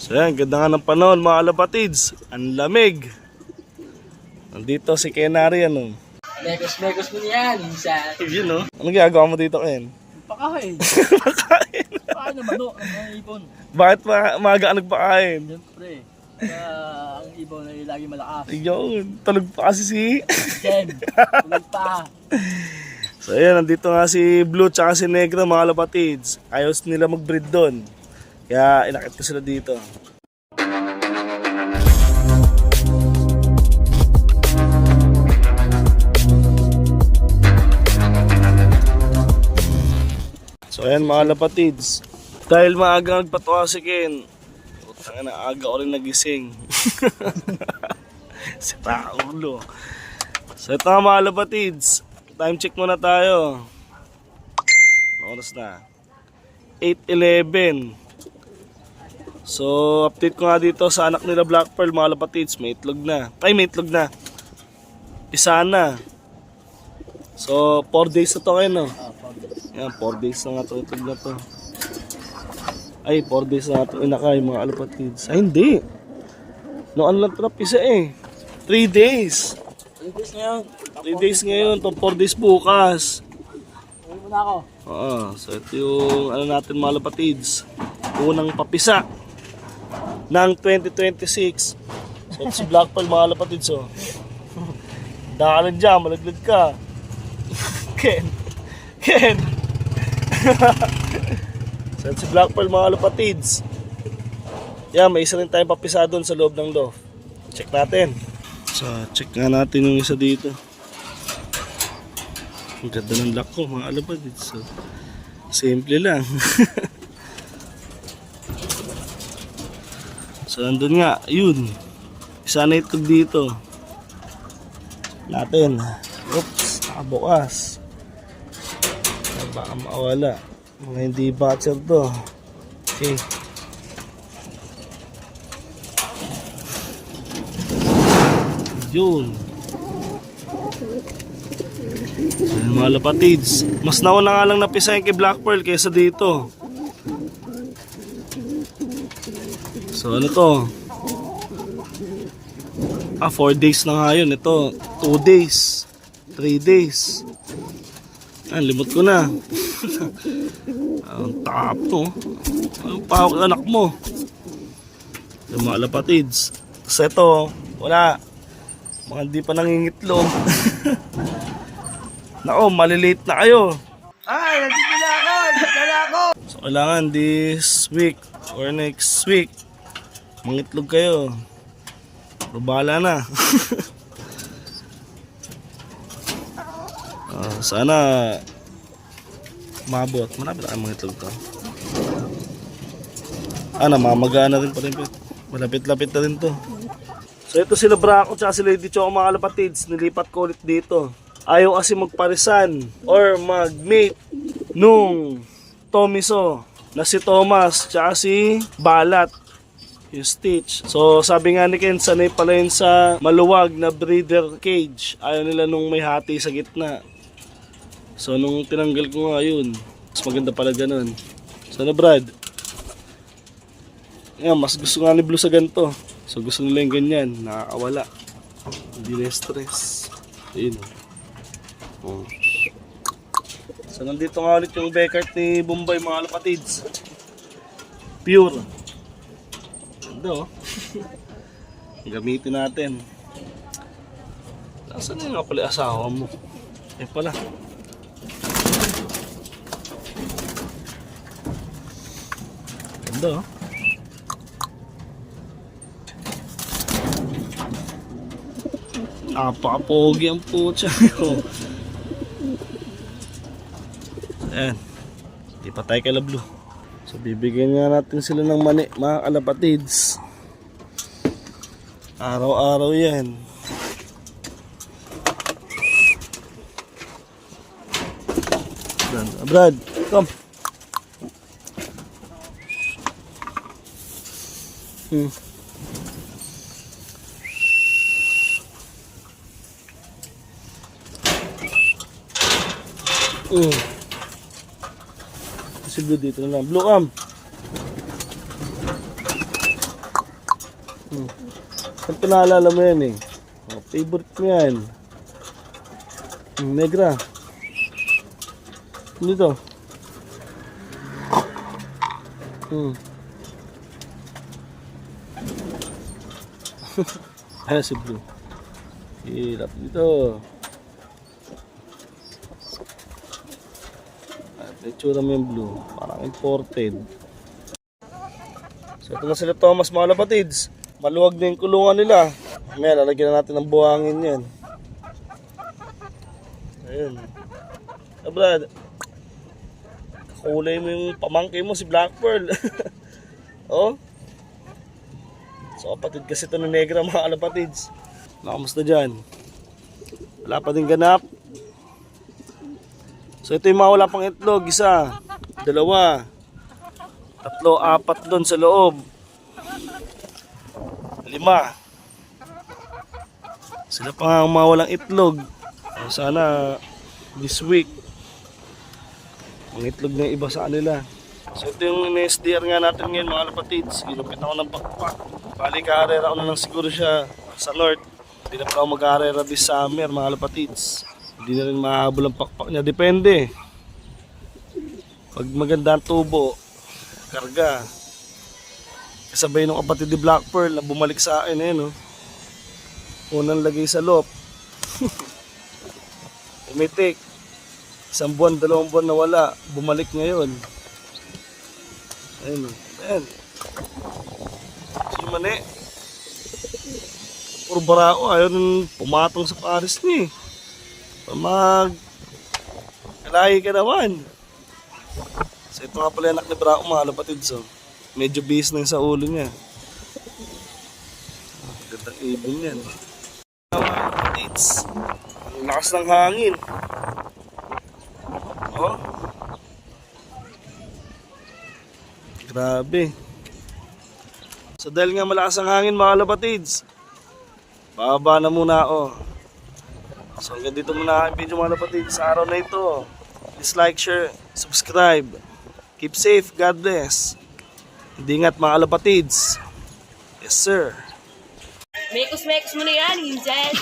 So yan, ganda nga ng panahon mga kalapatids. Ang lamig. Nandito si Kenary ano. Mekos mo niyan, minsan. Yun no? Ano ginagawa mo dito Ken? Pakain. Pakain. Paano manok ang mga ibon? Bakit maaga ka nagpakain? Siyempre, ang ibon ay lagi malakas. Ayun, tulog pa kasi si... Jen, tulog pa. So ayan, nandito nga si Blue tsaka si Negra mga kalapatids. Ayos nila mag-breed doon. Kaya inakit ko sila dito. So ayan mga kalapatids. Dahil maaga nagpatuwa si Ken, putang na aga ko rin nagising. Si Paulo. So ito nga mga kalapatids. Time check muna tayo. Oras na 8:11. So update ko nga dito sa anak nila Black Pearl mga kalapatids. May itlog na. Ay may itlog na. Isa na. So 4 days na to kayo no. Yan 4 days na nga to itlog na to. Ay 4 days na nga to inakay mga kalapatids. Ay hindi. No ano lang trap isa eh. 3 days. 3 days ngayon. 3 days ngayon, to 4 days bukas. Uwi mo na ako. Oo, so ito yung ano natin mga lapatids. Unang papisa ng 2026. So ito si Black Pearl mga lapatids oh. Dakalan dyan, malaglag ka. Ken. So ito si Black Pearl mga lapatids. Yan, may isa rin tayong papisa doon sa loob ng loft. Check natin. So check nga natin yung isa dito. Ang ganda ng lock ko mga kalapatids. So, simple lang. So nandun nga, yun. Isa na itlog dito. Natin. Oops, nakabukas. Baka mawala. Mga hindi batcher to. Okay. Yun. Ayan, mga lapatids. Mas nauna nga lang napisahin kay Black Pearl kaysa dito. So ano to? 4 days na nga yun. Ito 2 days 3 days. Limot ko na. Ang tap to. Ang pahok anak mo. Yung mga lapatids. Tapos ito wala. Mga hindi pa nangingitlog. Nako, malilate na kayo. Ay, nandito na ako! So kailangan this week or next week mangitlog kayo. Rubala na. Sana mabot. Marami na kayo mangitlog to. Namamagana rin pa rin. Malapit-lapit na rin to. So ito sila Braco at si Lady Choco mga kalapatids. Nilipat ko ulit dito. Ayaw kasi magparisan or mag-mate nung Tomiso na si Thomas tsaka si Balat yung Stitch. So sabi nga ni Ken, sanay pala yun sa maluwag na breeder cage. Ayaw nila nung may hati sa gitna. So nung tinanggal ko nga yun, mas maganda pala ganun. So na Brad? Yan, mas gusto nga ni Blue sa ganito. So gusto nila yung ganyan, nakakawala. Hindi na stress. Ayun. Oh. So nandito nga ulit yung Beckert ni Bombay mga kalapatids. Pure. Ganda oh. Gamitin natin. Nasaan na nga pala asawa mo? Pala. Ganda oh. Napaka-pogi ang putya nyo. Ayan. Di pa tayo kay Blue. So bibigyan nga natin sila ng mani mga kalapatids. Araw-araw yan. Brad, come. Si Blue dito na lang. Blue, come. Saan pinaalala mo yan eh? Oh, favorite mo yan. Negra. Ano ito? Ayan si Blue. Hirap dito. At itsura mo yung Blue. Parang imported. So ito na sila Thomas mga kapatids. Maluwag na yung kulungan nila. May lalagyan na natin ng buhangin yan. Ayun. Ah, Brad. Kulay mo yung pamangkin mo si Black Pearl. Oh. So kapatid kasi ito na Negra mga kalapatids. Nakamusta dyan? Wala pa din ganap. So ito yung mga wala pang itlog. Isa, dalawa, tatlo, apat doon sa loob. 5. Sila pa nga ang mga walang itlog. Sana this week ang itlog na iba sa kanila. So ito yung NSDR nga natin ngayon mga kapatids. Ginupit ako ng pakpak. Bali ka-arera ako na lang siguro siya sa north. Hindi na pa ako mag-arera this summer mga kapatids. Hindi na rin mahabol ang pakpak niya. Depende. Pag maganda ang tubo, karga. Kasabay ng kapatid ni Black Pearl na bumalik sa akin eh no. Unang lagay sa loob. Umitik. 1 buwan, 2 buwan na wala. Bumalik ngayon. Ayun o. Ayan. Sino man eh. Puro barao. Ayaw rin pumatong sa pares ni. Kalahi ka naman. So ito nga pala anak ni Brao mga kapatid. So medyo bihis na sa ulo niya. Gandang ibon yan. Ang lakas ng hangin. Oh. Grabe. So dahil nga malakas ang hangin mga kapatids, bababa na muna ako. So hanggang dito muna ang video mga kapatids sa araw na ito. Please like, share, subscribe. Keep safe, God bless. Ingat mga kapatids. Yes sir. Mekos mo na yan, Hinjan.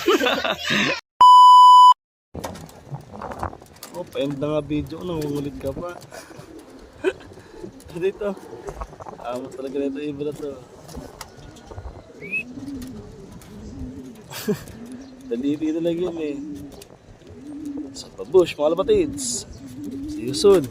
Oh, pa-end na nga video ko, nangungulit ka pa. Dito. Amo talaga nito iba na to. Daliri na lang yun eh. Sa pabush, mga kapatids. See you soon.